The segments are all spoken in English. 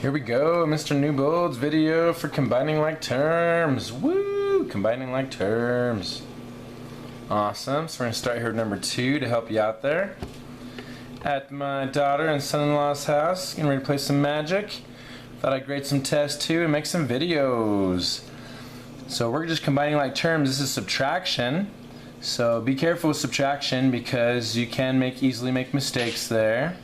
Here we go, Mr. Newbold's video for combining like terms. Woo! Combining like terms. Awesome. So we're going to start here at number 2 to help you out there. At my daughter and son-in-law's house, getting ready to play some magic. Thought I'd grade some tests too and make some videos. So we're just combining like terms. This is subtraction. So be careful with subtraction because you can easily make mistakes there.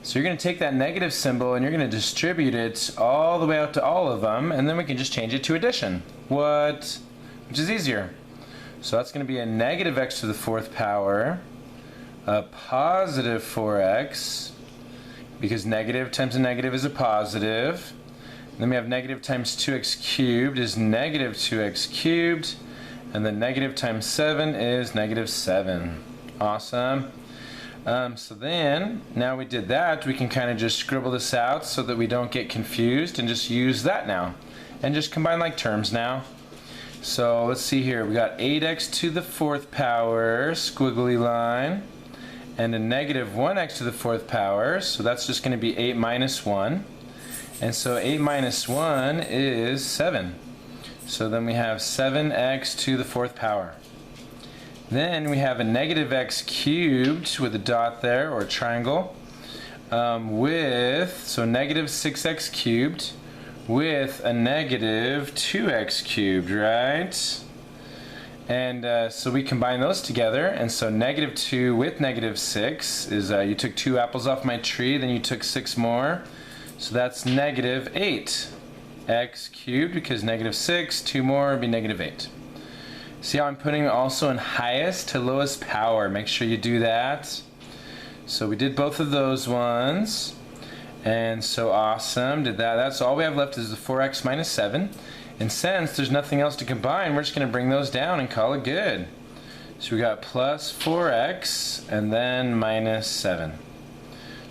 So you're going to take that negative symbol and you're going to distribute it all the way out to all of them, and then we can just change it to addition. Which is easier. So that's going to be a negative x to the 4th power, a positive 4x, because negative times a negative is a positive. And then we have negative times 2x cubed is negative 2x cubed, and then negative times 7 is negative 7. Awesome. So then, now we did that, we can kind of just scribble this out so that we don't get confused and just use that now. And just combine like terms now. So let's see here, we got 8x to the 4th power, squiggly line, and a negative 1x to the 4th power, so that's just going to be 8 minus 1. And so 8 minus 1 is 7. So then we have 7x to the 4th power. Then we have a negative x cubed with a dot there, or a triangle, so negative 6x cubed with a negative 2x cubed, right? And so we combine those together, and so negative 2 with negative 6 is, you took 2 apples off my tree, then you took 6 more, so that's negative 8x cubed, because negative 6, 2 more would be negative 8. See how I'm putting it also in highest to lowest power. Make sure you do that. So we did both of those ones. And so awesome. Did that. That's all we have left is the 4x minus 7. And since there's nothing else to combine, we're just going to bring those down and call it good. So we got plus 4x and then minus 7.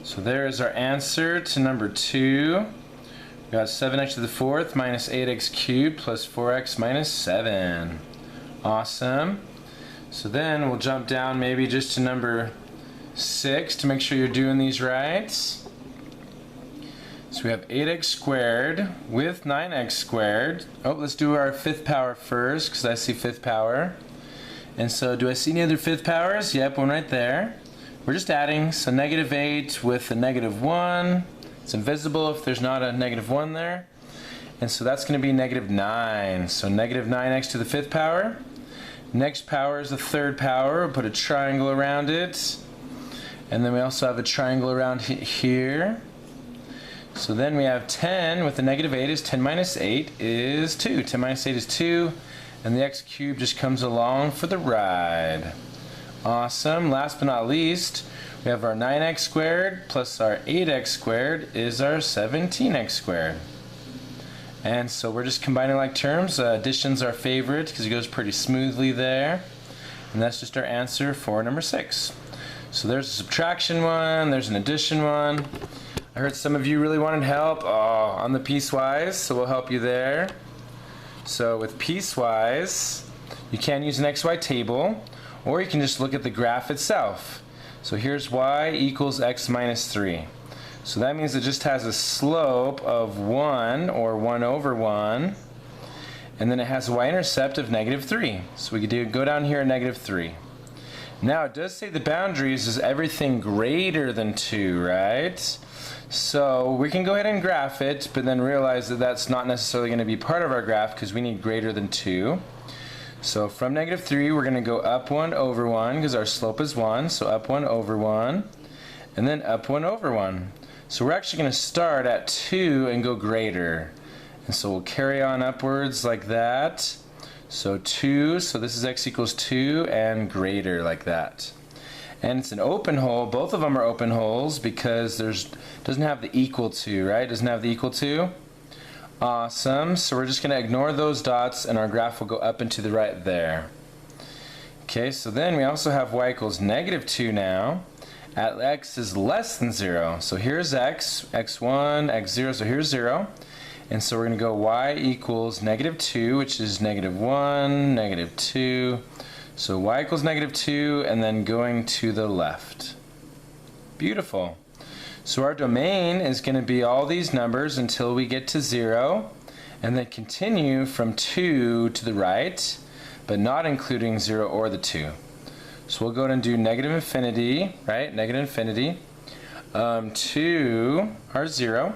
So there is our answer to number 2. We got 7x to the 4th minus 8x cubed plus 4x minus 7. Awesome. So then we'll jump down maybe just to number 6 to make sure you're doing these right. So we have 8x squared with 9x squared. Oh, let's do our 5th power first because I see 5th power. And so do I see any other 5th powers? Yep, one right there. We're just adding, so negative 8 with a negative 1. It's invisible if there's not a negative 1 there. And so that's going to be negative 9. So negative 9x to the 5th power. Next power is the 3rd power. We'll put a triangle around it. And then we also have a triangle around here. So then we have 10 with the negative 8 is 10 minus 8 is 2. 10 minus 8 is 2. And the x cubed just comes along for the ride. Awesome. Last but not least, we have our 9x squared plus our 8x squared is our 17x squared. And so we're just combining like terms. Addition's our favorite because it goes pretty smoothly there. And that's just our answer for number 6. So there's a subtraction one, there's an addition one. I heard some of you really wanted help on the piecewise, so we'll help you there. So with piecewise, you can use an XY table, or you can just look at the graph itself. So here's y equals x minus 3. So that means it just has a slope of 1, or 1 over 1, and then it has a y-intercept of negative 3. So we could go down here at negative 3. Now it does say the boundaries is everything greater than 2, right? So we can go ahead and graph it, but then realize that that's not necessarily going to be part of our graph because we need greater than 2. So from negative 3 we're going to go up 1 over 1 because our slope is 1, so up 1 over 1, and then up 1 over 1. So we're actually going to start at 2 and go greater. And so we'll carry on upwards like that. So 2, so this is x equals 2 and greater like that. And it's an open hole. Both of them are open holes because doesn't have the equal to, right? Doesn't have the equal to. Awesome. So we're just going to ignore those dots and our graph will go up and to the right there. Okay, so then we also have y equals negative 2 now. At x is less than 0. So here's x, x1, x0, so here's 0. And so we're going to go y equals negative 2, which is negative 1, negative 2. So y equals negative 2, and then going to the left. Beautiful. So our domain is going to be all these numbers until we get to 0, and then continue from 2 to the right, but not including 0 or the 2. So we'll go ahead and do negative infinity, right? Negative infinity to our 0,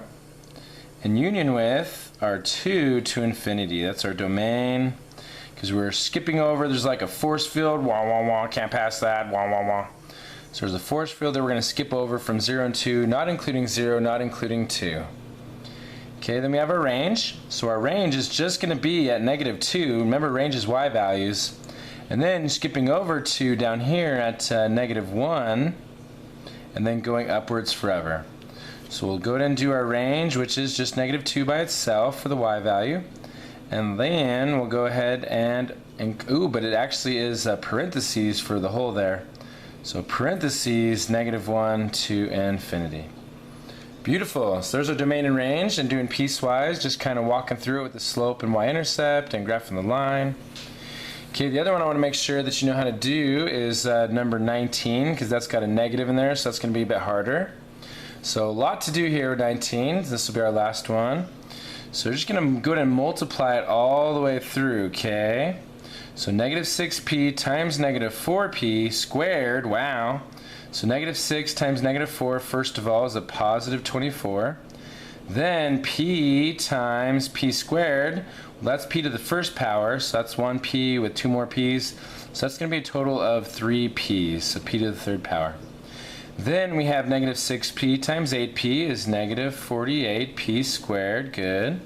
in union with our 2 to infinity. That's our domain. Because we're skipping over, there's like a force field, wah wah wah, can't pass that, wah wah wah. So there's a force field that we're going to skip over from 0 and 2, not including 0, not including 2. Okay, then we have our range. So our range is just going to be at negative 2. Remember, range is y values. And then skipping over to down here at negative 1, and then going upwards forever. So we'll go ahead and do our range, which is just negative 2 by itself for the y value. And then we'll go ahead and ooh, but it actually is parentheses for the whole there. So parentheses, negative 1 to infinity. Beautiful. So there's our domain and range, and doing piecewise, just kind of walking through it with the slope and y-intercept and graphing the line. Okay, the other one I want to make sure that you know how to do is number 19, because that's got a negative in there, so that's going to be a bit harder. So a lot to do here with 19. This will be our last one. So we're just going to go ahead and multiply it all the way through, okay? So negative 6p times negative 4p squared, wow. So negative 6 times negative 4, first of all, is a positive 24. Then p times p squared, well, that's p to the first power, so that's 1p with 2 more p's. So that's going to be a total of 3 p's, so p to the third power. Then we have negative 6p times 8p is negative 48p squared, good.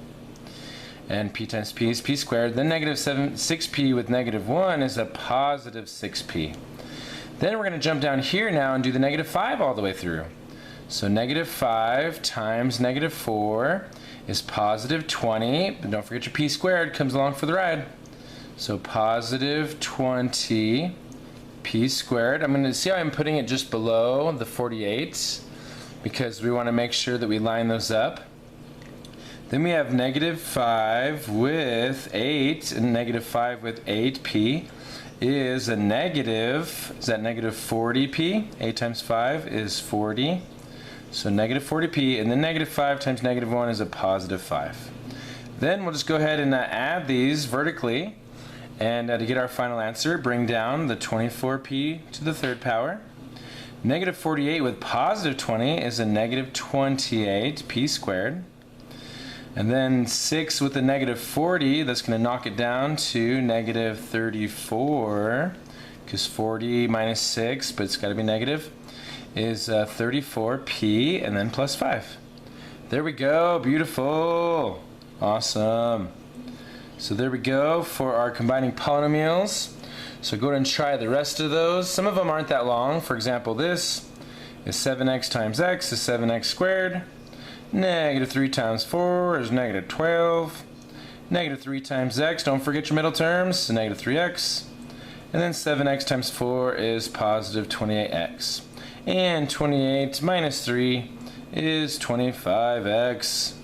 And p times p is p squared. Then negative 6p with negative 1 is a positive 6p. Then we're going to jump down here now and do the negative 5 all the way through. So negative 5 times negative 4 is positive 20. But don't forget your p squared comes along for the ride. So positive 20 p squared. I'm going to see how I'm putting it just below the 48 because we want to make sure that we line those up. Then we have negative 5 with 8, and negative 5 with 8p is a negative, is that negative 40p? 8 times 5 is 40. So negative 40p, and then negative 5 times negative 1 is a positive 5. Then we'll just go ahead and add these vertically, and to get our final answer, bring down the 24p to the third power. Negative 48 with positive 20 is a negative 28p squared. And then 6 with a negative 40, that's going to knock it down to negative 34, because 40 minus 6, but it's got to be negative, is 34p, and then plus 5. There we go, beautiful, awesome. So there we go for our combining polynomials. So go ahead and try the rest of those. Some of them aren't that long. For example, this is 7x times x is 7x squared. Negative 3 times 4 is negative 12. Negative 3 times x, don't forget your middle terms, so negative 3x. And then 7x times 4 is positive 28x. And 28 minus 3 is 25x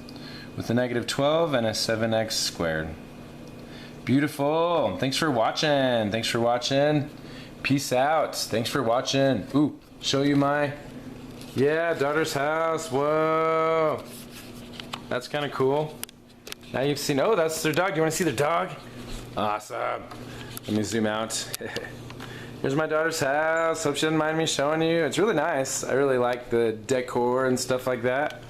with a negative 12 and a 7x squared. Beautiful. Thanks for watching. Thanks for watching. Peace out. Thanks for watching. Ooh, show you my... yeah, daughter's house. Whoa. That's kind of cool. Now you've seen, oh, that's their dog. You want to see their dog? Awesome. Let me zoom out. Here's my daughter's house. Hope she doesn't mind me showing you. It's really nice. I really like the decor and stuff like that.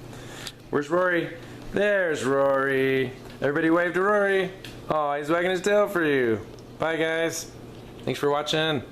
Where's Rory? There's Rory. Everybody wave to Rory. Oh, he's wagging his tail for you. Bye, guys. Thanks for watching.